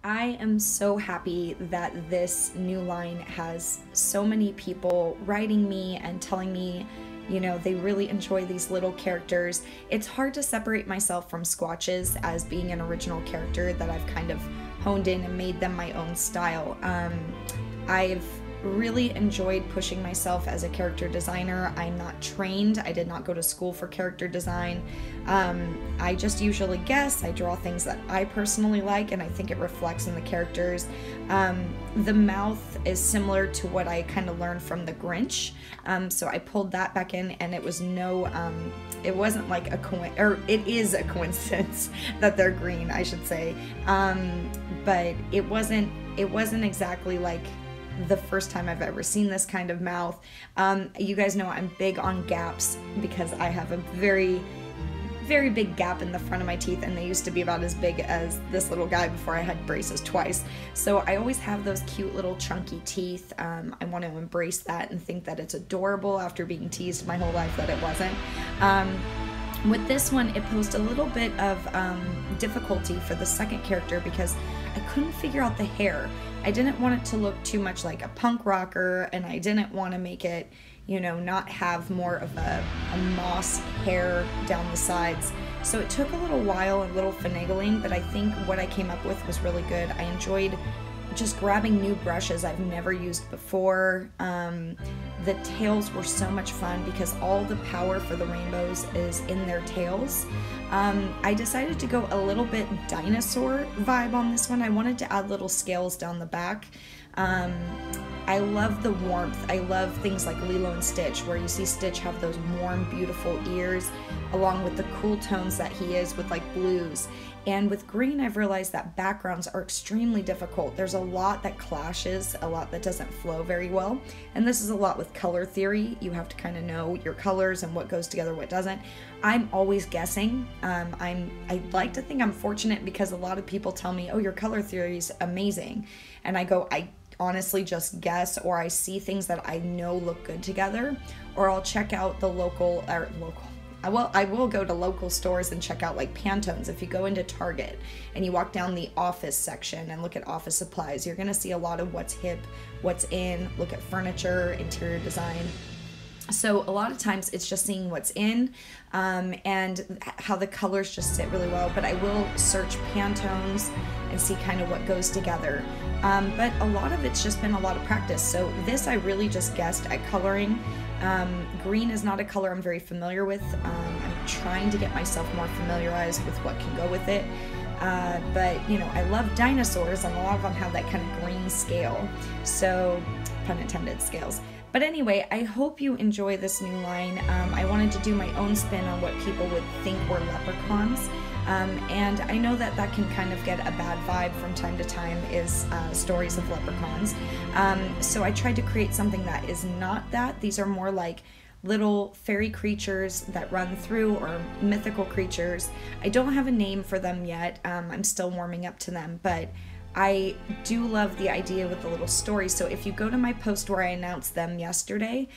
I am so happy that this new line has so many people writing me and telling me, they really enjoy these little characters. It's hard to separate myself from Squatches as being an original character that I've kind of honed in and made them my own style. I've really enjoyed pushing myself as a character designer. I'm not trained. I did not go to school for character design. I just usually guess. I draw things that I personally like and I think it reflects in the characters. The mouth is similar to what I kind of learned from the Grinch. So I pulled that back in, and it was it wasn't like it is a coincidence that they're green, I should say. But it wasn't exactly like the first time I've ever seen this kind of mouth. You guys know I'm big on gaps because I have a very big gap in the front of my teeth, and they used to be about as big as this little guy before I had braces twice. So I always have those cute little chunky teeth. I want to embrace that and think that it's adorable after being teased my whole life that it wasn't. With this one, it posed a little bit of difficulty for the second character because I couldn't figure out the hair. I didn't want it to look too much like a punk rocker, and I didn't want to make it, not have more of a moss hair down the sides. So it took a little while, a little finagling, but I think what I came up with was really good. I enjoyed just grabbing new brushes I've never used before. The tails were so much fun because all the power for the rainbows is in their tails. I decided to go a little bit dinosaur vibe on this one. I wanted to add little scales down the back. I love the warmth. I love things like Lilo and Stitch, where you see Stitch have those warm, beautiful ears, along with the cool tones that he is with like blues. And with green, I've realized that backgrounds are extremely difficult. There's a lot that clashes, a lot that doesn't flow very well. And this is a lot with color theory. You have to kind of know your colors and what goes together, what doesn't. I'm always guessing. I like to think I'm fortunate because a lot of people tell me, oh, your color theory is amazing. And I go, I honestly just guess, or I see things that I know look good together, or I'll check out the I will go to local stores and check out like Pantones. If you go into Target and you walk down the office section and look at office supplies, you're gonna see a lot of what's hip, what's in, look at furniture, interior design. So a lot of times it's just seeing what's in and how the colors just sit really well, but I will search Pantones and see kind of what goes together. But a lot of it's just been a lot of practice. So this I really just guessed at coloring. Green is not a color I'm very familiar with. I'm trying to get myself more familiarized with what can go with it. But I love dinosaurs, and a lot of them have that kind of green scale. So, pun intended, scales. But anyway, I hope you enjoy this new line. I wanted to do my own spin on what people would think were leprechauns. And I know that that can kind of get a bad vibe from time to time, is stories of leprechauns. So I tried to create something that is not that. These are more like little fairy creatures that run through, or mythical creatures. I don't have a name for them yet. I'm still warming up to them, but I do love the idea with the little story. So if you go to my post where I announced them yesterday,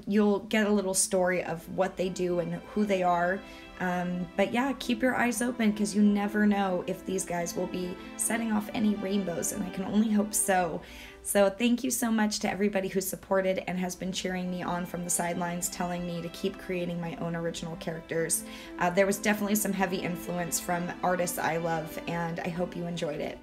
you'll get a little story of what they do and who they are. But yeah, keep your eyes open because you never know if these guys will be setting off any rainbows, and I can only hope so. So thank you so much to everybody who supported and has been cheering me on from the sidelines, telling me to keep creating my own original characters. There was definitely some heavy influence from artists I love, and I hope you enjoyed it.